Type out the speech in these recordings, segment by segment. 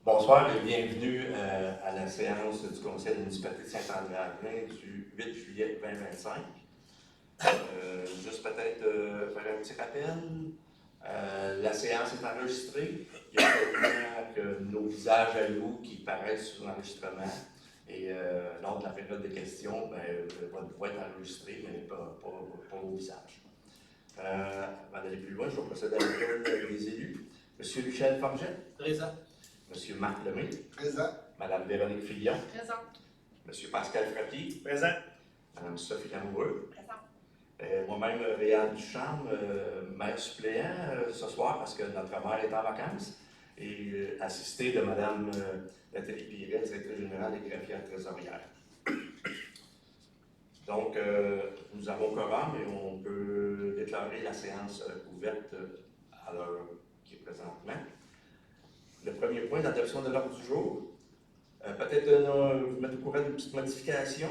Bonsoir et bienvenue à la séance du Conseil municipalité de Saint-André-Arlin du 8 juillet 2025. Juste peut-être faire un petit rappel. La séance est enregistrée. Il y a seulement que nos visages à nous qui paraissent sur l'enregistrement. Et lors de la période de questions, votre voix est enregistrée, mais pas vos visages. Avant d'aller plus loin, je vais procéder à l'appel des élus. Monsieur Michel Forget. Présent. Monsieur Marc Lemay. Présent. Madame Véronique Fillon. Présente. Monsieur Pascal Frappier. Présent. Madame Sophie Lamoureux. Présente. Moi-même, Réal Ducharme, maire suppléant ce soir parce que notre maire est en vacances. Et assisté de Madame Nathalie Piret, directrice générale et greffière trésorière. Donc, nous avons quorum et on peut déclarer la séance ouverte à l'heure qui est présentement. Le premier point, l'adoption de l'ordre du jour. Peut-être vous mettre au courant d'une petite modification.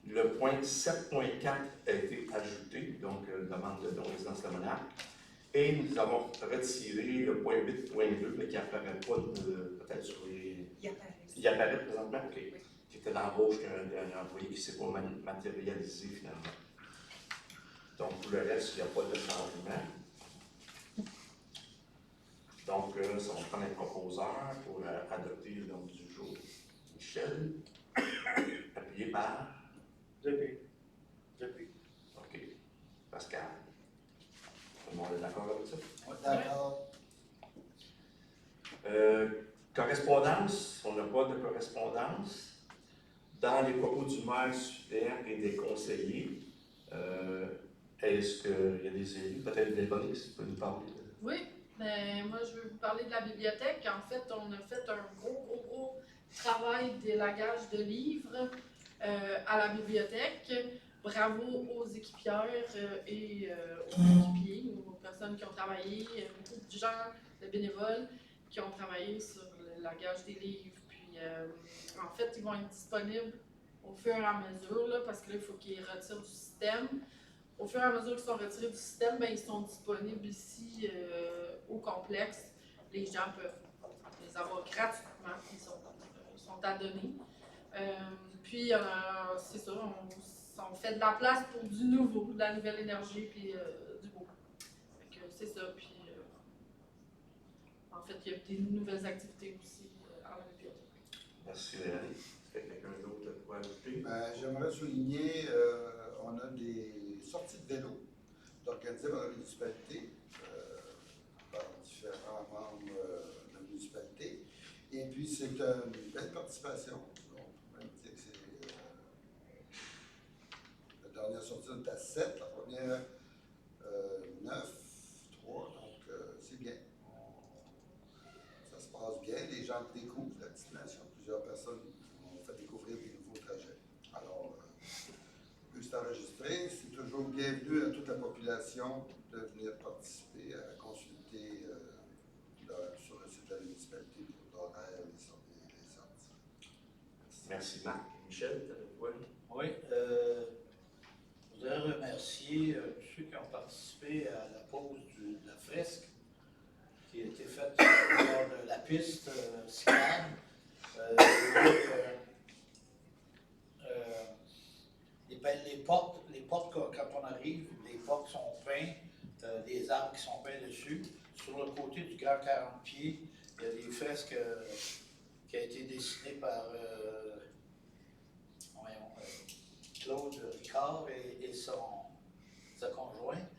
Le point 7.4 a été ajouté, donc demande de non-résidence de monarque. Et nous avons retiré le point 8.2, mais qui n'apparaît pas peut-être sur les. Il apparaît présentement, ok. Qui était l'embauche d'un employé qui ne s'est pas matérialisé finalement. Donc pour le reste, il n'y a pas de changement. Donc, ça va prendre un proposeur pour adopter l'ordre du jour. Michel, appuyé par. Depuis. OK. Pascal. Tout le monde est d'accord avec ça? Oui, d'accord. Correspondance, on n'a pas de correspondance. Dans les propos du maire suppléant et des conseillers, est-ce qu'il y a des élus? Peut-être Véronique, si tu peux nous parler. Oui, ben, moi je veux vous parler de la bibliothèque. En fait, on a fait un gros travail d'élagage de livres à la bibliothèque. Bravo aux équipières et aux équipiers, aux personnes qui ont travaillé, beaucoup de gens, de bénévoles qui ont travaillé sur l'élagage des livres. Puis en fait, ils vont être disponibles au fur et à mesure, là, parce que là, il faut qu'ils retirent du système. Au fur et à mesure qu'ils sont retirés du système, ben, ils sont disponibles ici au complexe. Les gens peuvent les avoir gratuitement, ils sont à donner. Puis, c'est ça, on fait de la place pour du nouveau, de la nouvelle énergie, puis du beau. C'est ça, puis en fait, il y a des nouvelles activités aussi à la bibliothèque. Merci Véronique. Est-ce que quelqu'un d'autre a quoi ajouter? J'aimerais souligner, on a des sorties de vélo organisées par la municipalité, par différents membres de la municipalité. Et puis, c'est une belle participation. On peut même dire que c'est la dernière sortie est à 7, la première 9, 3, donc c'est bien. Ça se passe bien, les gens découvrent la destination. Plusieurs personnes ont fait découvrir des nouveaux trajets. Alors, vu que c'est enregistré, c'est toujours bienvenu à toute la population de venir participer, à consulter sur le site de la municipalité pour l'horaire et les sorties. Merci Marc. Michel, tu avais quoi? Oui, je voudrais remercier tous ceux qui ont participé à la pose de la fresque qui a été faite lors de la piste cyclable. Les portes, quand on arrive, les portes sont peintes, des arbres qui sont peints dessus. Sur le côté du grand 40 pieds, il y a des fresques qui ont été dessinées par Claude Ricard et sa conjointe.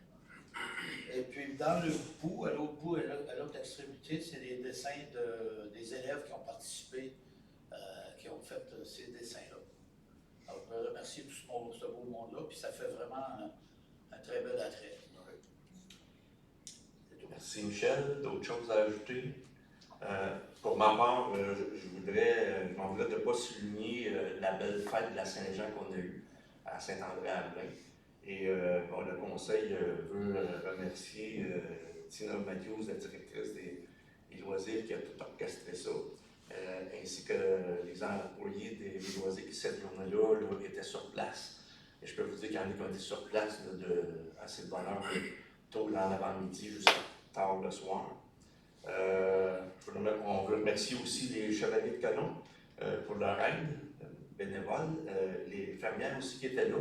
Et puis dans le bout, à l'autre bout, à l'autre extrémité, c'est des dessins des élèves qui ont participé, qui ont fait ces dessins-là. Alors, je veux remercier tout ce beau monde-là, puis ça fait vraiment un très bel attrait. C'est tout. Merci Michel. D'autres choses à ajouter? Pour ma part, je m'en voudrais de ne pas souligner la belle fête de la Saint-Jean qu'on a eue à Saint-André-Arlin. Et le conseil veut remercier Tina Matthews, la directrice des loisirs, qui a tout orchestré ça, ainsi que les employés des loisirs qui, cette journée-là, étaient sur place. Et je peux vous dire qu'il y en a qui ont été sur place à cette bonne heure, tôt dans l'avant-midi jusqu'à tard le soir. On veut remercier aussi les Chevaliers de Canon pour leur aide bénévole, les fermières aussi qui étaient là.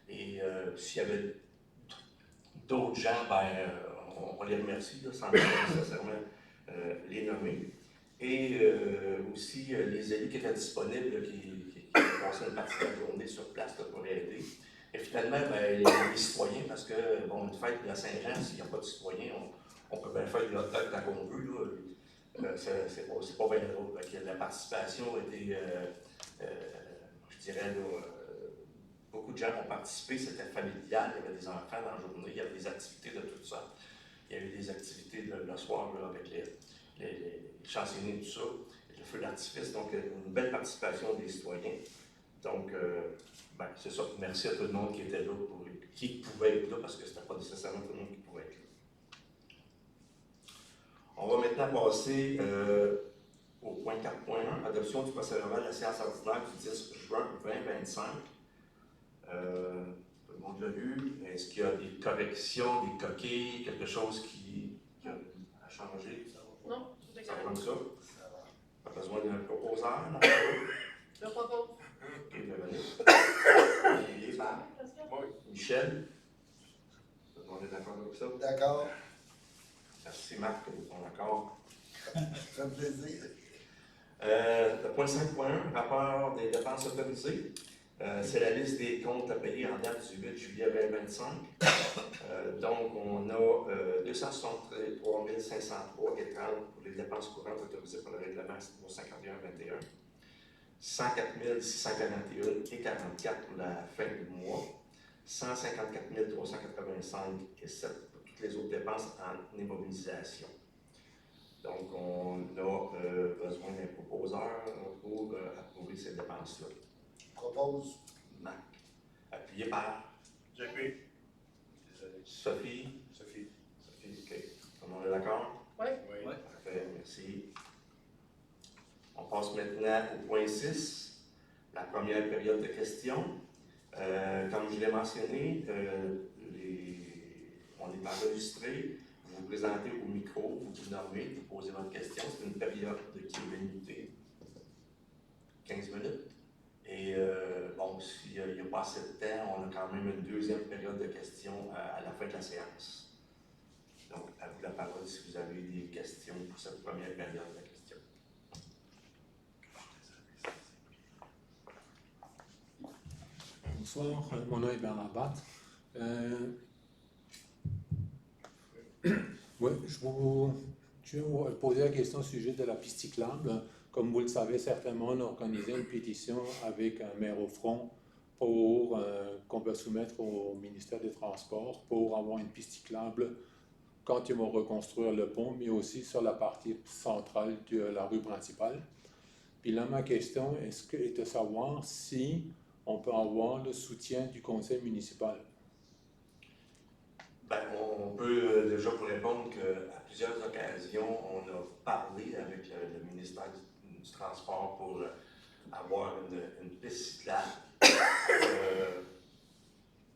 Et s'il y avait d'autres gens, on les remercie, là, sans nécessairement les nommer. Et aussi les élus qui étaient disponibles, qui passaient une partie de la journée sur place là, pour aider. Et finalement, les citoyens, parce que, bon, une fête de la Saint-Jean, s'il n'y a pas de citoyens, on peut bien faire de l'hot dog quand on veut, là. C'est pas bien drôle. La participation était, je dirais, là, beaucoup de gens ont participé, c'était familial, il y avait des enfants dans la journée, il y avait des activités de toutes sortes. Il y avait des activités le soir là, avec les chansonniers, tout ça, et le feu d'artifice, donc une belle participation des citoyens. Donc, c'est ça. Merci à tout le monde qui était là, qui pouvait être là, parce que c'était pas nécessairement tout le monde qui pouvait être là. On va maintenant passer au point 4.1, adoption du procès-verbal de la séance ordinaire du 10 juin 2025. Tout le monde l'a vu. Est-ce qu'il y a des corrections, des coquilles, quelque chose qui a changé? Non, c'est Ça va correct. comme ça. Ça va. Pas besoin d'un proposeur, non? Je propose. Ok, Véronique. Olivier, Marc. Michel. Tout le monde est d'accord avec ça? D'accord, Merci Marc pour ton accord. ça fait plaisir. Le point 5.1, rapport des dépenses autorisées. C'est la liste des comptes à payer en date du 8 juillet 2025. Donc, on a 263 503,30 pour les dépenses courantes autorisées par le règlement 51-21, 104 641,44 pour la fin du mois, 154 385,7 pour toutes les autres dépenses en immobilisation. Donc, on a besoin d'un proposeur pour approuver ces dépenses-là. Propose. Marc. Appuyé par J'appuie. Sophie. Sophie. Sophie, OK. Tout le monde est d'accord? Oui. Oui. Parfait, merci. On passe maintenant au point 6, la première période de questions. Comme je l'ai mentionné, on est enregistré. Vous vous présentez au micro, vous vous nommez, vous posez votre question. C'est une période qui est limitée, 15 minutes. Et bon, s'il n'y a pas assez de temps, on a quand même une deuxième période de questions à la fin de la séance. Donc, à vous la parole si vous avez des questions pour cette première période de questions. Bonsoir, mon nom est Bernard Batte. Oui, je vais vous poser la question au sujet de la piste cyclable. Comme vous le savez certainement, on a organisé une pétition avec un maire au front pour qu'on va soumettre au ministère des Transports pour avoir une piste cyclable quand ils vont reconstruire le pont, mais aussi sur la partie centrale de la rue principale. Puis là, ma question est de savoir si on peut avoir le soutien du conseil municipal. Ben, on peut déjà vous répondre qu'à plusieurs occasions, on a parlé avec le ministère du Transport pour avoir une piste cyclable.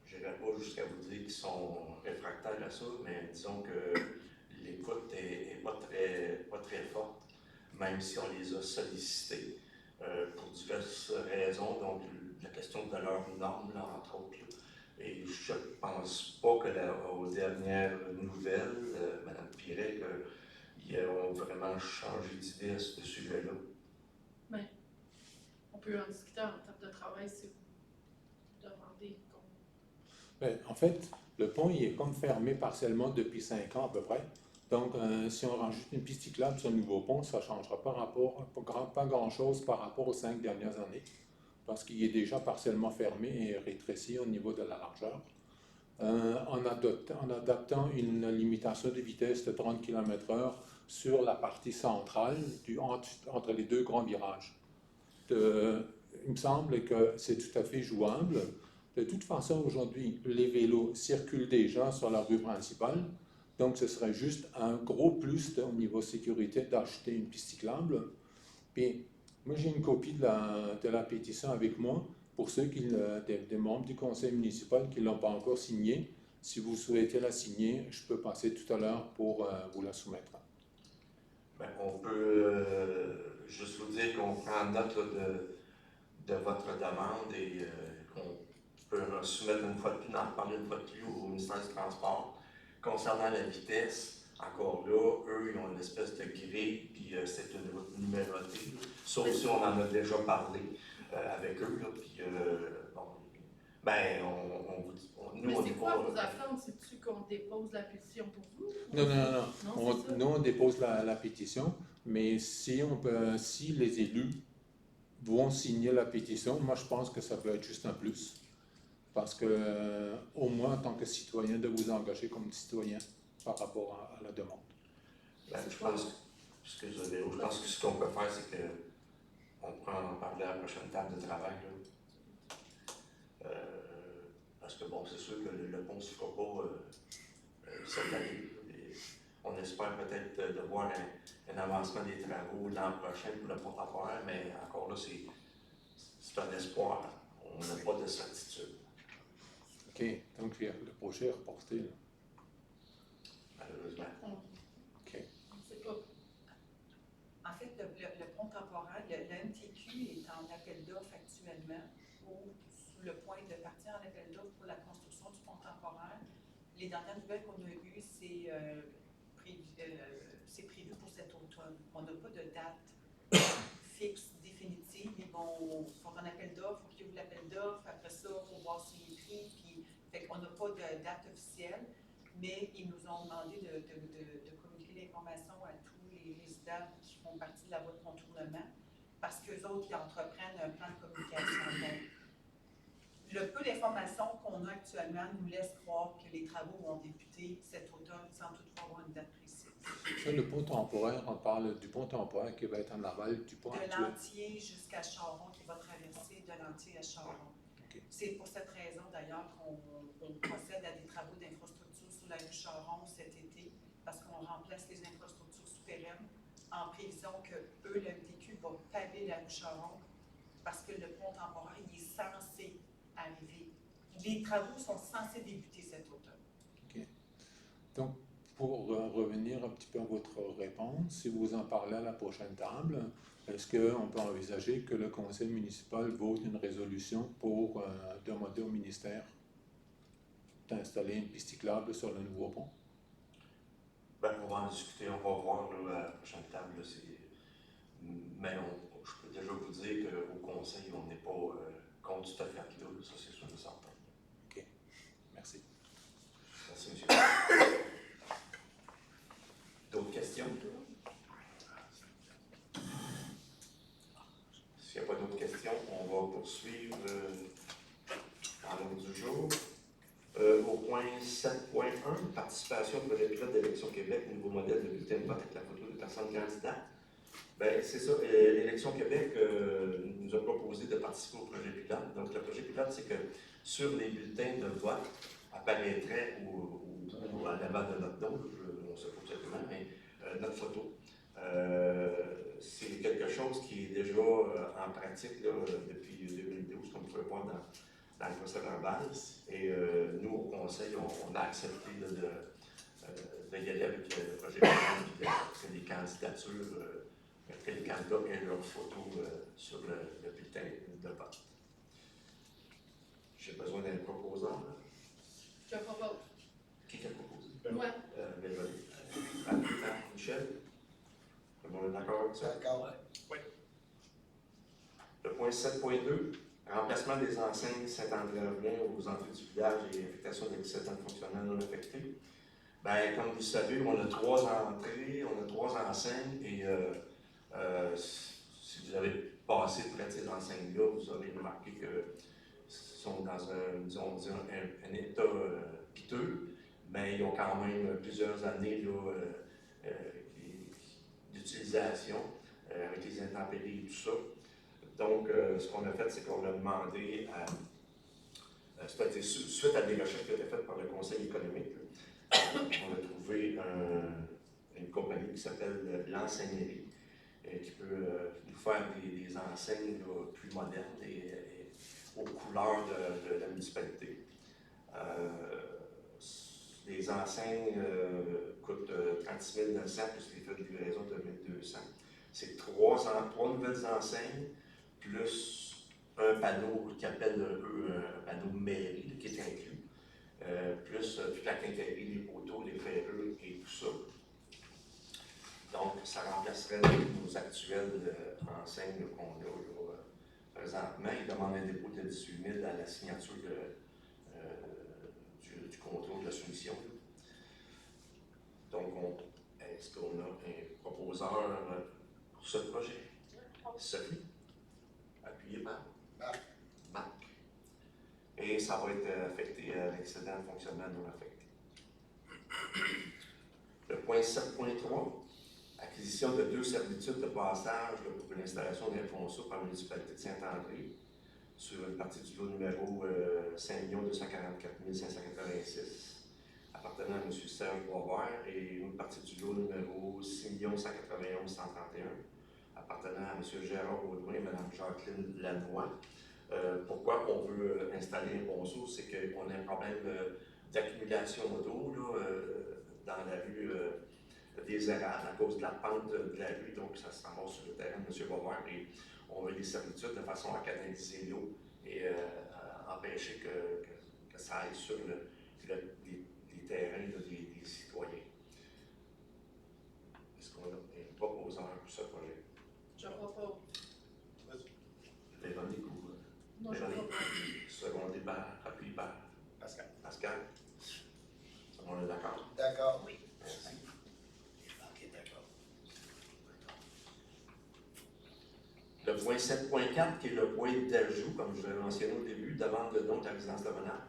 Je n'irai pas jusqu'à vous dire qu'ils sont réfractaires à ça, mais disons que l'écoute n'est pas très forte, même si on les a sollicités pour diverses raisons, donc la question de leurs normes, là, entre autres. Là. Et je ne pense pas qu'aux dernières nouvelles, Mme Piret, qu'ils ont vraiment changé d'idée à ce sujet-là. Mais on peut en discuter en termes de travail si vous demandez. Bien, en fait, le pont il est comme fermé partiellement depuis 5 ans à peu près. Donc, si on rajoute une piste cyclable sur le nouveau pont, ça ne changera pas grand-chose par rapport aux 5 dernières années, parce qu'il est déjà partiellement fermé et rétréci au niveau de la largeur. En adaptant une limitation de vitesse de 30 km/h sur la partie centrale entre les deux grands virages. Il me semble que c'est tout à fait jouable. De toute façon, aujourd'hui, les vélos circulent déjà sur la rue principale. Donc, ce serait juste un gros plus au niveau sécurité d'acheter une piste cyclable. Puis, moi, j'ai une copie de la pétition avec moi pour ceux des membres du conseil municipal qui ne l'ont pas encore signée. Si vous souhaitez la signer, je peux passer tout à l'heure pour vous la soumettre. Ben, on peut juste vous dire qu'on prend note là, de votre demande et qu'on peut soumettre une fois de plus, en parler une fois de plus au ministère du Transport. Concernant la vitesse, encore là, eux, ils ont une espèce de grille, puis c'est une route numérotée, sauf si on en a déjà parlé avec eux, là, puis bon, ben, nous, Mais on c'est n'est quoi pas... vos attentes? C'est-tu qu'on dépose la pétition pour vous? Non, non, non. Non, c'est ça. Nous, on dépose la pétition, mais si les élus vont signer la pétition, moi, je pense que ça peut être juste un plus. Parce que, au moins, en tant que citoyen, de vous engager comme citoyen par rapport à la demande. Ben, je pense que ce qu'on peut faire, c'est qu'on pourra en parler à la prochaine table de travail. Là. Parce que bon, c'est sûr que le pont ne se fera pas cette année. Et on espère peut-être de voir un avancement des travaux l'an prochain pour le porte-à-porte, mais encore là, c'est un espoir. On n'a pas de certitude. OK. Donc, le projet est reporté. Là. Malheureusement. OK. On sait pas. En fait, le pont temporaire, la MTQ est en appel d'offres actuellement ou sous le point de partir en appel d'offres pour la construction du pont temporaire. Les dernières nouvelles qu'on a eues, c'est prévu pour cet automne. On n'a pas de date fixe, définitive. Ils vont faire un appel d'offres, il faut qu'ils ouvrent l'appel d'offres. Après ça, il faut voir si les prix. Puis, fait qu'on n'a pas de date officielle, mais ils nous ont demandé de communiquer l'information à tous les résidents qui font partie de la voie de contournement, parce qu'eux autres, ils entreprennent un plan de communication. Donc, le peu d'informations qu'on a actuellement nous laisse croire que les travaux vont débuter cet automne sans toutefois avoir une date précise. Ça, le pont temporaire, on parle du pont temporaire qui va être en aval du pont De actuel. Lantier jusqu'à Charon, qui va traverser de Lantier à Charon. Okay. C'est pour cette raison d'ailleurs qu'on procède à des travaux d'infrastructure sur la rue Charon cet été, parce qu'on remplace les infrastructures souterraines en prévision que eux, le MTQ, va paver la rue Charon, parce que le pont temporaire, il est censé arriver. Les travaux sont censés débuter cet automne. OK. Donc, pour revenir un petit peu à votre réponse, si vous en parlez à la prochaine table, est-ce qu'on peut envisager que le conseil municipal vote une résolution pour demander au ministère d'installer une piste cyclable sur le nouveau pont? Ben, on va en discuter, on va voir là, à la prochaine table. Là, mais je peux déjà vous dire qu'au conseil, on n'est pas contre cette affaire-là. Ça, c'est sûr et certain. OK. Merci. Merci, monsieur. D'autres questions? S'il n'y a pas d'autres questions, on va poursuivre dans l'ordre du jour. Au point 7.1, participation au projet pilote d'Élection Québec, nouveau modèle de bulletin de vote avec la photo de personnes candidates. Bien, c'est ça, Élection Québec nous a proposé de participer au projet pilote. Donc, le projet pilote, c'est que sur les bulletins de vote apparaîtrait ou à l'avant de notre nom, on ne sait pas exactement, mais notre photo. C'est quelque chose qui est déjà en pratique là, depuis 2012, comme vous pouvez voir dans le procès verbal. Et nous, au Conseil, on a accepté de y aller avec le projet pilote, que les candidatures, que les candidats aient leur photo sur le bulletin de vote. J'ai besoin d'un proposant. Je propose. Qui a proposé? Ouais. Michel? On est d'accord avec ça? D'accord. Oui. Le point 7.2, remplacement des enseignes Saint-André-Avelin aux entrées du village et affectation des 17 ans de fonctionnaires non affectés. Bien, comme vous le savez, on a 3 entrées, on a 3 enseignes et si vous avez passé près de ces enseignes-là, vous aurez remarqué que sont dans un état piteux, mais ils ont quand même plusieurs années là, d'utilisation avec les intempéries et tout ça. Donc, ce qu'on a fait, c'est qu'on a demandé suite à des recherches qui ont été faites par le Conseil économique, on a trouvé une compagnie qui s'appelle l'Enseignerie, qui peut nous faire des enseignes là, plus modernes et aux couleurs de la municipalité. Les enseignes coûtent 36 900 plus les frais de livraison de 200. C'est trois nouvelles enseignes, plus un panneau qui appelle un peu un panneau mairie, qui est inclus, plus toute la quincaillerie, les poteaux, les ferreux et tout ça. Donc, ça remplacerait nos actuelles enseignes qu'on a là, présentement. Ils demandent un dépôt de 18 000 à la signature du contrôle de la soumission. Donc, est-ce qu'on a un proposeur pour ce projet? Sophie, appuyé par Marc. Marc. Et ça va être affecté à l'excédent de fonctionnement non affecté. Le point 7.3, acquisition de 2 servitudes de passage pour l'installation d'un ponceau par la municipalité de Saint-André sur une partie du lot numéro 5 244 586 appartenant à M. Serge Boisvert et une partie du lot numéro 6 191 131 appartenant à M. Gérard Baudouin et Mme Jacqueline Lannoy. Pourquoi on veut installer un ponceau? C'est qu'on a un problème d'accumulation d'eau dans la rue des Érables à cause de la pente de la rue, donc ça se ramasse sur le terrain de M. Boisvert et on veut des servitudes de façon à canaliser l'eau et empêcher que ça aille sur les terrains des citoyens. Est-ce qu'on a un proposeur pour ce projet? Je crois pas. Véronique ou Non, je crois pas. secondé par, appuyé par Pascal. Pascal? On est d'accord? D'accord. Oui. Merci. Marc est d'accord. Le point 7.4, qui est le point d'ajout, comme je l'ai mentionné au début, demande de don de la résidence de Monac.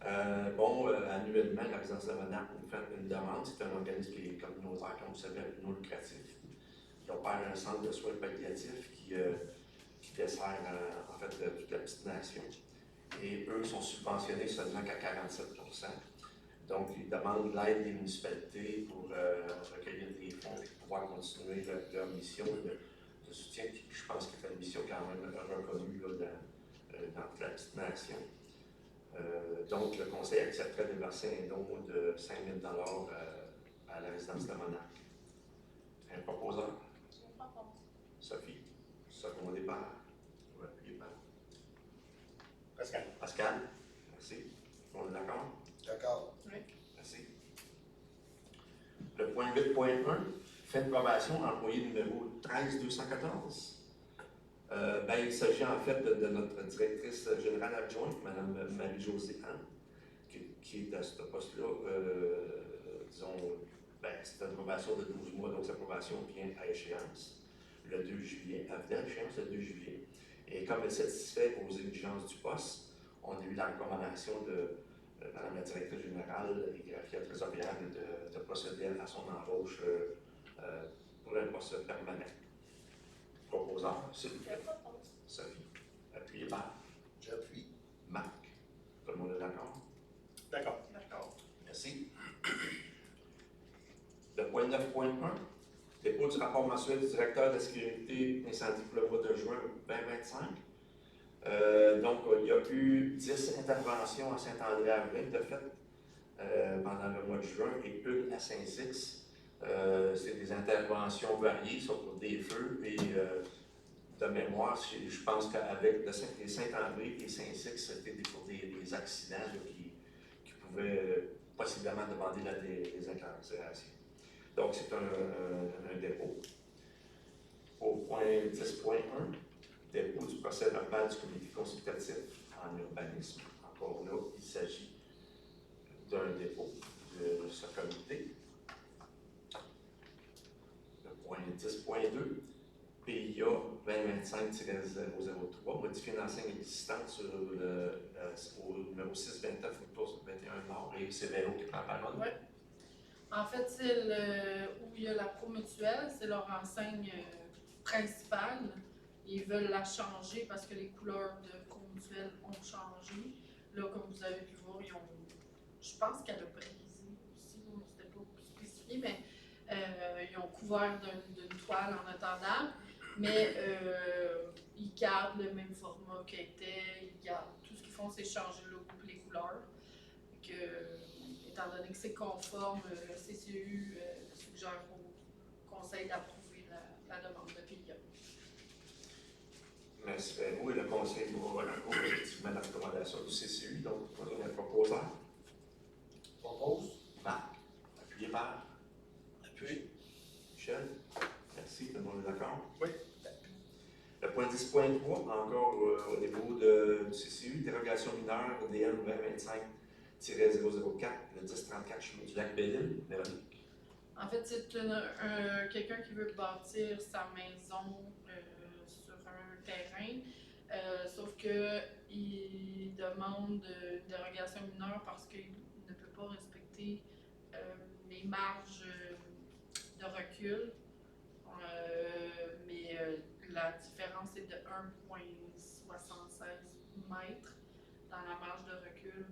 Annuellement, la résidence de Monac nous fait une demande. C'est un organisme qui est communautaire, comme vous savez, non lucratif. Ils opèrent un centre de soins palliatifs qui dessert en fait toute la petite nation. Et eux sont subventionnés seulement qu'à 47%. Donc, ils demandent l'aide des municipalités pour recueillir des fonds et pouvoir continuer leur mission de soutien, qui, je pense que c'est une mission quand même reconnue là, dans toute la petite nation. Donc, le conseil accepterait de verser un don de 5 000 à la résidence de Monac. Un proposeur? Sophie, secondé par, ou appuyé par Pascal. Pascal. Merci. On est d'accord? D'accord. Merci. Le point 8.1, fait de probation, employé numéro 13214. Il s'agit en fait de notre directrice générale adjointe, Mme Marie-Josée Anne, qui est à ce poste-là, c'est une probation de 12 mois, donc sa probation vient à échéance le 2 juillet, elle venait à échéance le 2 juillet. Et comme elle satisfait aux exigences du poste, on a eu la recommandation de Mme la directrice générale et greffière trésorière de procéder à son embauche pour un poste permanent. Proposeur, s'il vous plaît. Sophie, appuyé par J'appuie. Marc. Tout le monde est d'accord? D'accord. D'accord. Merci. Le point 9.1, dépôt du rapport mensuel du directeur de la sécurité incendie pour le mois de juin 2025. Donc, il y a eu 10 interventions à Saint-André-à-Vrain, de fait, pendant le mois de juin, et une à Saint-Six. C'est des interventions variées, soit pour des feux, et de mémoire, je pense qu'avec les Saint-André et Saint-Six, c'était pour des accidents là, qui pouvaient possiblement demander des incarcérations. Donc, c'est un dépôt. Au point 10.1, dépôt du procès verbal du comité consultatif en urbanisme. Encore là, il s'agit d'un dépôt de ce comité. Le point 10.2, PIA 2025-003, modifier une enseigne existante sur au numéro 629, poste 21 Nord, et c'est Vélo qui prend la parole. Ouais. En fait, c'est où il y a la Promutuelle, c'est leur enseigne principale. Ils veulent la changer parce que les couleurs de Promutuelle ont changé. Là, comme vous avez pu voir, je pense qu'elle a brisé aussi, c'était pas spécifié, mais ils ont couvert d'une toile en attendant. Mais ils gardent le même format qu'ils étaient, ils gardent tout ce qu'ils font, c'est changer le logo et les couleurs. Étant donné que c'est conforme, le CCU suggère au conseil d'approuver principaux et le conseil pour effectivement la recommandation du CCU. Donc, on a un proposeur. Propose. Marc, appuyé par Appui. Michel. Merci, tout le monde est d'accord? Oui. Le point 10.3, encore au niveau du CCU, dérogation mineure DN 2025-004, le 1034 chemin du lac Belle-Île. Véronique. En fait, c'est quelqu'un qui veut bâtir sa maison sur un terrain, sauf que il demande une dérogation mineure parce qu'il ne peut pas respecter les marges de recul. Mais la différence est de 1,76 mètres dans la marge de recul.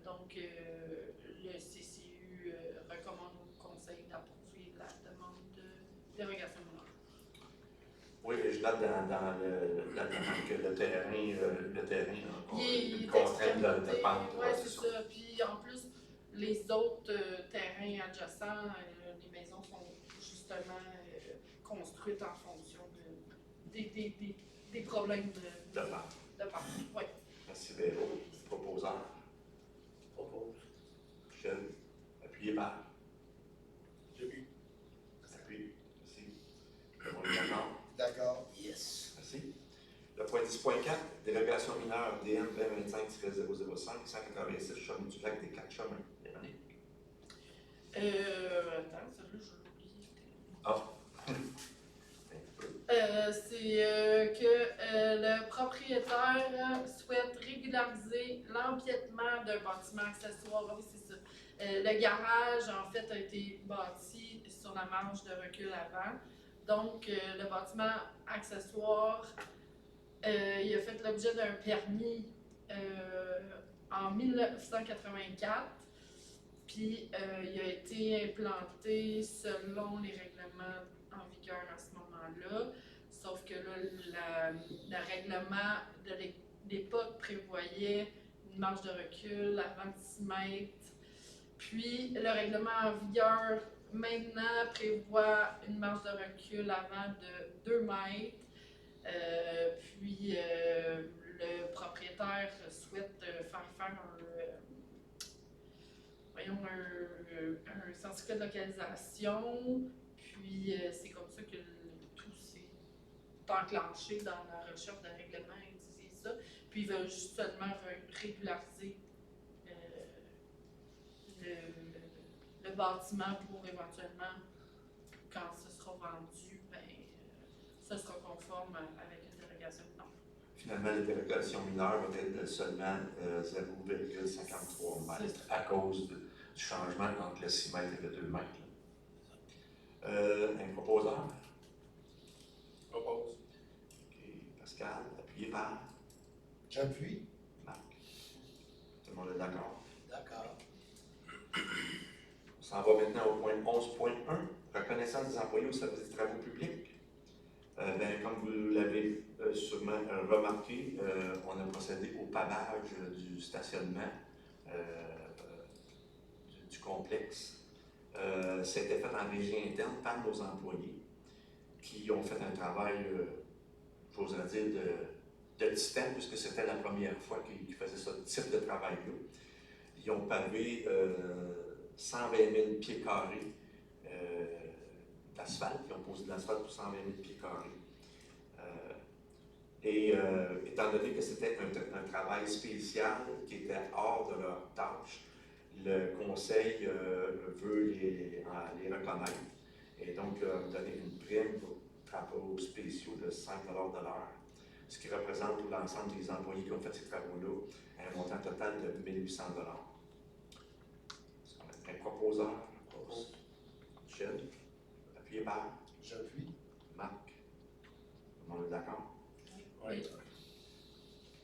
Donc, le CCU recommande au conseil d'approuver la demande de dérogation mineure. Oui, je note dans la demande que le terrain a encore Il une est contrainte de expérimenté, pente. ouais, c'est ça. Puis en plus, les autres terrains adjacents, les maisons sont justement construites en fonction des problèmes De pente. de pente. Ouais. Merci, Véro. Proposeur. Propose. Michel. Appuyé par. Appui. Appui. Merci. Tout le monde est d'accord? D'accord. Yes. Merci. Le point 10.4, dérogation mineure DN 2025-005, 186 chemin du lac des Quatre Chemins. Véronique. Attends, celui-là, je l'ai oublié. Ah. C'est que le propriétaire souhaite régulariser l'empiètement d'un bâtiment accessoire. Oui, c'est ça. Le garage, en fait, a été bâti sur la marge de recul avant. Donc, le bâtiment accessoire, il a fait l'objet d'un permis en 1984. Puis, il a été implanté selon les règlements en vigueur à ce moment-là. Sauf que là, le règlement de l'époque prévoyait une marge de recul à 26 mètres. Puis, le règlement en vigueur maintenant prévoit une marge de recul avant de 2 mètres. Puis, le propriétaire souhaite faire un certificat de localisation. Puis, c'est comme ça que tout s'est enclenché dans la recherche de règlement et ça. Puis, il veut juste seulement régulariser le bâtiment pour éventuellement, quand ce sera vendu, ça sera conforme avec une dérogation mineure. Finalement, la dérogation mineure va être de seulement 0,53 mètres à cause du changement entre le 6 mètres et le 2 mètres. Un proposeur? Propose. OK. Pascal, appuyé par J'appuie. Marc. Tout le monde est d'accord? D'accord. On s'en va maintenant au point 11.1, reconnaissance des employés au service des travaux publics. Comme vous l'avez sûrement remarqué, on a procédé au pavage du stationnement du complexe. C'était fait en régie interne par nos employés qui ont fait un travail, j'oserais dire, de titan, puisque c'était la première fois qu'ils faisaient ce type de travail-là. Ils ont pavé 120 000 pieds carrés d'asphalte. Ils ont posé de l'asphalte pour 120 000 pieds carrés. Étant donné que c'était un travail spécial qui était hors de leur tâche, le conseil veut les reconnaître et donc leur donner une prime pour travaux spéciaux de 5 $ de l'heure, ce qui représente pour l'ensemble des employés qui ont fait ces travaux-là un montant total de 1 800 $. Un proposeur, Michel, appuyé par J'appuie. Marc. Tout le monde est d'accord? Oui.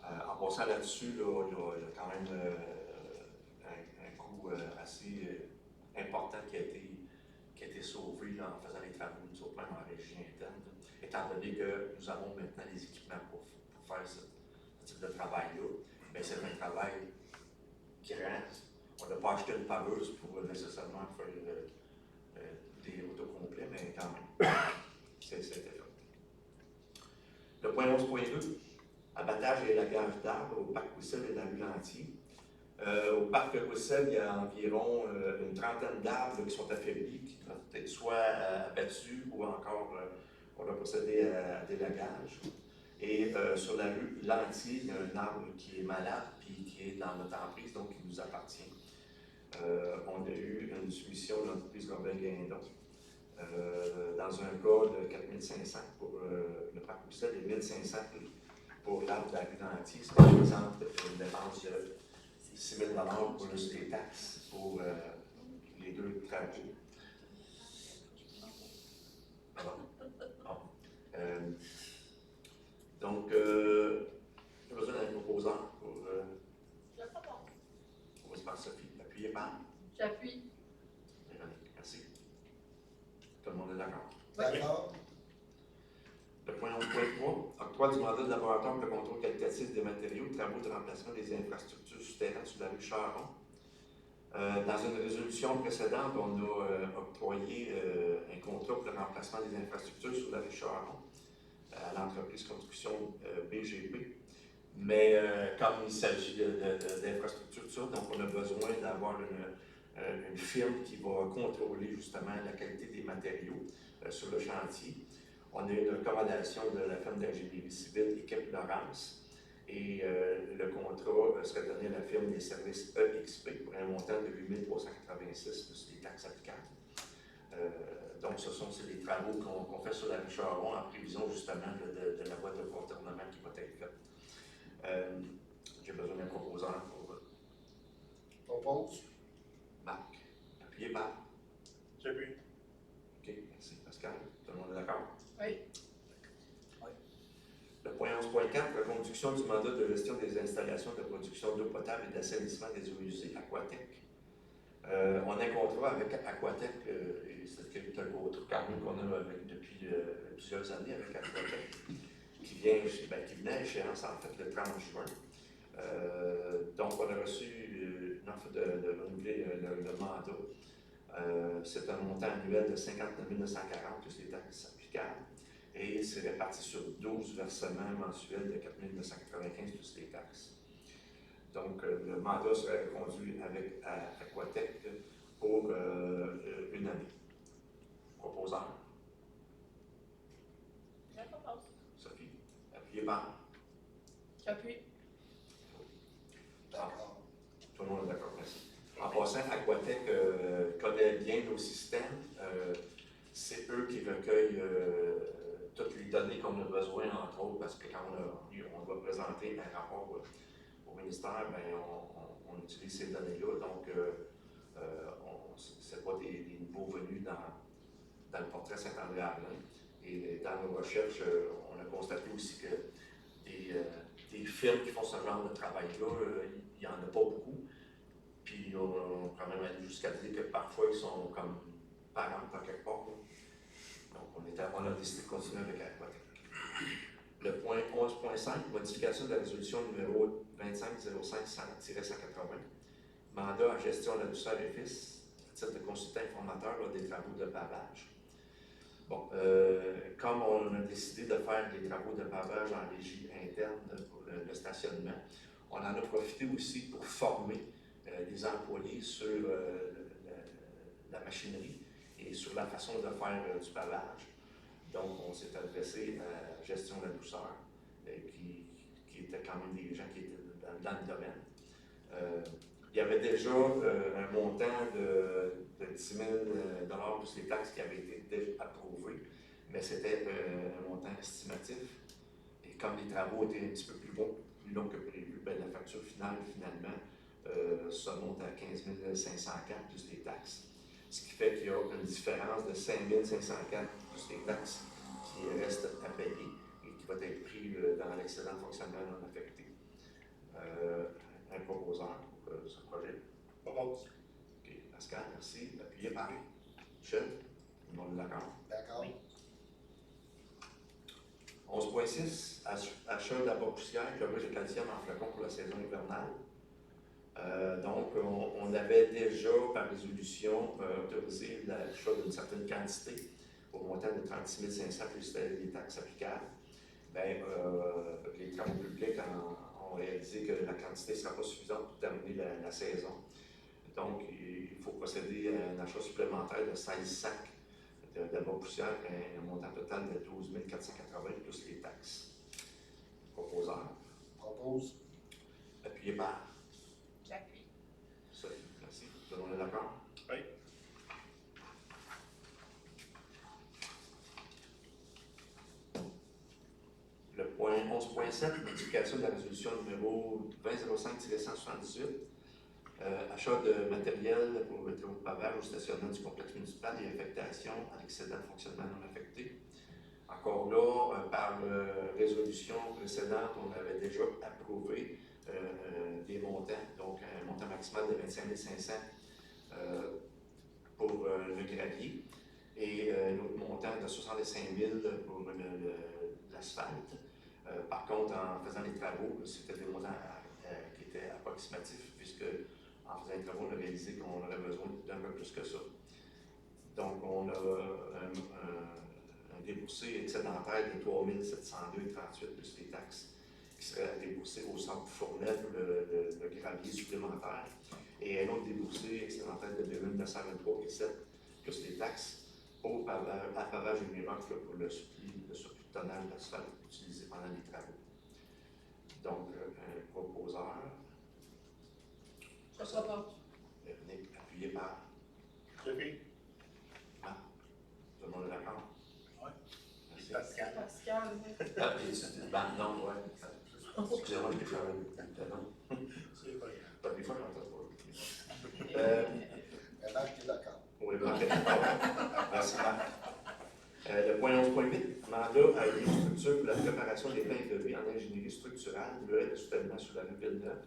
En passant là-dessus, là, il y a quand même un coût assez important qui a été sauvé là, en faisant les travaux, nous autres même en régie interne, là, étant donné que nous avons maintenant les équipements pour faire ce type de travail-là. Mais c'est un travail grand. On n'a pas acheté une paveuse pour nécessairement faire des autocomplets, mais quand même, c'était fait. Le point point 11.2, abattage et élagage d'arbres au parc Wissel et la rue Lantier. Au parc Wissel, il y a environ une trentaine d'arbres qui sont affaiblis, qui doivent être soit abattus ou encore on va procéder à délagage. Et sur la rue Lantier, il y a un arbre qui est malade puis qui est dans notre emprise, donc qui nous appartient. On a eu une soumission de l'entreprise Robin-Guindon dans un cas de 4 500 pour le parc Wissel et 1 500 pour l'arbre de la rue Lantier. Ça représente une dépense de 6 000 $ plus les taxes pour les deux travaux. Donc, j'ai besoin d'un proposant pour par Sophie. Appuyez par J'appuie. Véronique. Merci. Tout le monde est d'accord? D'accord. Le point 11.3, octroi du mandat de laboratoire de contrôle qualitatif des matériaux, travaux de remplacement des infrastructures souterraines sur la rue Charon. Dans une résolution précédente, on a octroyé un contrat pour le remplacement des infrastructures sur la rue Charon à l'entreprise construction BGP. Mais comme il s'agit d'infrastructures, tout ça, donc on a besoin d'avoir une firme qui va contrôler justement la qualité des matériaux sur le chantier. On a eu une recommandation de la firme d'ingénierie civile Équipe Laurence et le contrat serait donné à la firme des services EXP pour un montant de 8 386 plus les taxes applicables. Donc, c'est les travaux qu'on fait sur la rue Charon en prévision justement de la boîte de contournement qui va être faite. J'ai besoin d'un proposant pour Propose. Marc. Appuyez Marc. J'appuie. OK, merci Pascal. Tout le monde est d'accord? Oui. Le point 11.4, reconduction du mandat de gestion des installations de production d'eau potable et d'assainissement des eaux usées, Aquatec. On a un contrat avec Aquatec, et c'est un contrat quand même qu'on a depuis plusieurs années avec Aquatec, qui venait à échéance en fait le 30 juin. Donc on a reçu une offre de renouveler le mandat. C'est un montant annuel de 59 940 plus les taxes applicables. Et c'est réparti sur 12 versements mensuels de 4 995 plus les taxes. Donc, le mandat serait reconduit avec Aquatec pour une année. Proposant. Sophie, appuyez par. J'appuie. D'accord. Tout le monde est d'accord, merci. En passant, Aquatec connaît bien nos systèmes. C'est eux qui recueillent toutes les données qu'on a besoin, entre autres, parce que quand on doit présenter un rapport au ministère, bien, on utilise ces données-là. Donc, ce n'est pas des nouveaux venus dans le portrait Saint-André-Arlin. Et dans nos recherches, on a constaté aussi que des firmes qui font ce genre de travail-là, il n'y en a pas beaucoup. Puis, on peut même aller jusqu'à dire que parfois, ils sont comme parents par quelque part. Donc, on a décidé de continuer avec Aquatec. Le point 11.5, modification de la résolution numéro 2505-180, mandat à gestion de la douceur et fils, à titre de consultant informateur lors des travaux de pavage. Bon, comme on a décidé de faire des travaux de pavage en régie interne pour le stationnement, on en a profité aussi pour former les employés sur la machinerie et sur la façon de faire du pavage. Donc, on s'est adressé à la gestion de la douceur, qui étaient quand même des gens qui étaient dans le domaine. Il y avait déjà un montant de 10 000 $ plus les taxes qui avaient été déjà approuvés, mais c'était un montant estimatif. Et comme les travaux étaient un petit peu plus longs que prévu, bien, la facture finale, finalement, ça monte à 15 504 plus les taxes. Ce qui fait qu'il y a une différence de 5 504 plus les taxes qui reste à payer et qui va être pris dans l'excédent de fonctionnement non affecté. Un proposeur pour ce projet. Propose. OK, Pascal, merci. Appuyez par Michel. Tout le monde est d'accord? D'accord. Oui. 11.6, achat de la poussière, chlorure de calcium en flacon pour la saison hivernale. Donc, on avait déjà, par résolution, autorisé l'achat d'une certaine quantité au montant de 36 500 plus les taxes applicables. Les travaux publics ont réalisé que la quantité ne sera pas suffisante pour terminer la saison. Donc, il faut procéder à un achat supplémentaire de 16 sacs d'abat poussière, un montant total de 12 480 plus les taxes. Proposeur. Propose. Appuyé par. J'appuie. Sophie, merci. Tout le monde est d'accord? Oui. Le point 11.7, modification de la résolution numéro 2005-178, achat de matériel pour le travaux de pavage au stationnement du complexe municipal et affectation à l'excédent de fonctionnement non affecté. Encore là, par résolution précédente, on avait déjà approuvé des montants, donc un montant maximal de 25 500 pour le gravier et un autre montant de 65 000 pour l'asphalte. Par contre, en faisant les travaux, c'était des montants qui étaient approximatifs, puisque en faisant les travaux, on a réalisé qu'on aurait besoin d'un peu plus que ça. Donc, on a un déboursé excédentaire de 3 702,38 plus les taxes qui seraient déboursées au centre Fournel pour le gravier supplémentaire, et un autre déboursé excédentaire de 2 923,7 plus les taxes au pavage et miracle pour le surplus de tonnage d'asphalte utilisé pendant les travaux. Donc, un proposeur. Je ne sais pas. Véronique, appuyé par. J'appuie. Ah, tout le monde est d'accord? Oui. Merci. Pascal. Pascal, oui. Ah, puis non, ouais. Excusez-moi, je l'ai fait un nom. C'est pas grave. Des fois, j'entends pas. Mais Marc est d'accord. Oui, merci, Marc. Le point 11.8, mandat à une structure pour la préparation des plans de vie en ingénierie structurale, muret de soutènement sur la rue Villeneuve.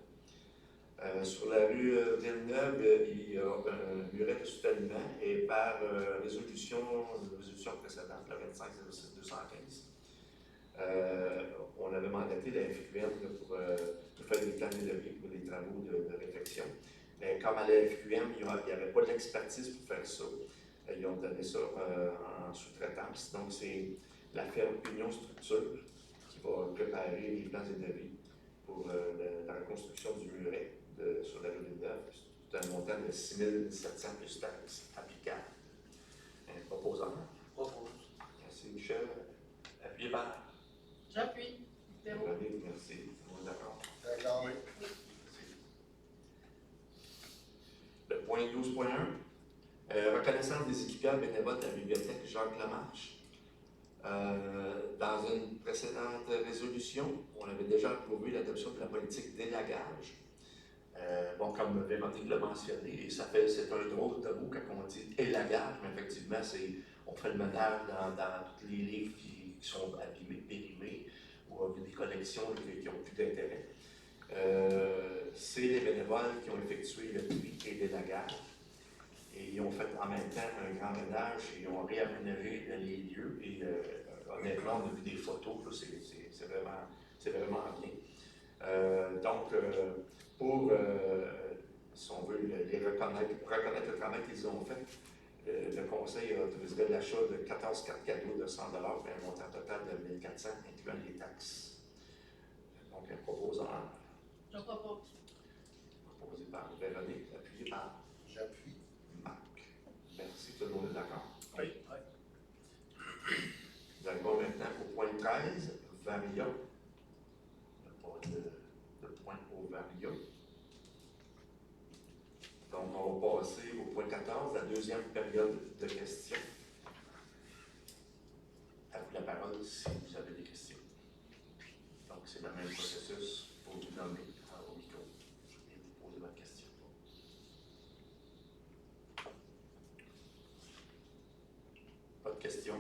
Sur la rue Villeneuve, il y a un muret de soutènement et par résolution précédente, la 25-06-215, on avait mandaté la FQM pour faire des plans de vie pour les travaux de réfection. Mais comme à la FQM, il n'y avait pas d'expertise pour faire ça. Ils ont donné ça en sous-traitance. Donc, c'est la firme Union Structure qui va préparer les plans et devis pour la reconstruction du muret sur la rue Villeneuve. C'est un montant de 6 700 plus taxes applicables. Un proposeur. Propose. Merci, Michel. Appuyé par. J'appuie. Véro. Véronique, merci. Tout le monde est d'accord? D'accord. Oui. Merci. Le point 12.1, reconnaissance des équipiers bénévoles de la bibliothèque Jacques Lamarche. Dans une précédente résolution, on avait déjà approuvé l'adoption de la politique d'élagage. Bon, comme Véronique l'a mentionné, c'est un drôle de mot quand on dit élagage, mais effectivement, on fait le ménage dans tous les livres qui sont abîmés, périmés, ou des collections qui n'ont plus d'intérêt. C'est les bénévoles qui ont effectué le tri et l'élagage. Et ils ont fait en même temps un grand ménage et ils ont réaménagé les lieux. Et honnêtement, on a vu des photos, c'est vraiment bien. Donc, pour, si on veut, les reconnaître le travail qu'ils ont fait, le conseil a autorisé l'achat de 14 cartes cadeaux de 100 pour un montant total de 1 400, incluant les taxes. Donc, un proposeur. Je propose. Proposé par Véronique, appuyé par J'appuie. Marc. Merci, tout le monde est d'accord. Oui. Nous arrivons maintenant au point 13, Varia. Le point au Varia. Donc, on va passer au point 14, la deuxième période de questions. À vous la parole si vous avez des questions. Donc, c'est le même processus pour vous nommer au micro et vous poser votre question. Pas de questions.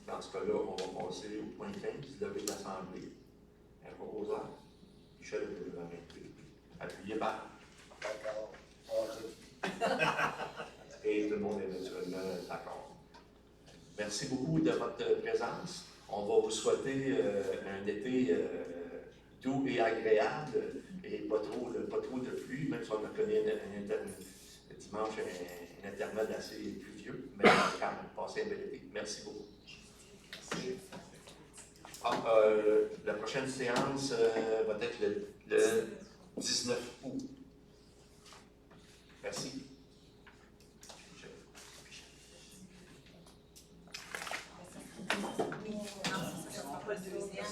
Dans ce cas-là, on va passer au point 15, lever de l'Assemblée. Un proposeur, Michel Levé. Appuyé par. D'accord. Et tout le monde est naturellement d'accord. Merci beaucoup de votre présence. On va vous souhaiter un été doux et agréable et pas trop de pluie, même si on a connu dimanche un intermède assez pluvieux, mais quand même passé un bel été. Merci beaucoup. Merci. La prochaine séance va être le 19 août. Merci. Oui, non, ça sera pas le deuxième.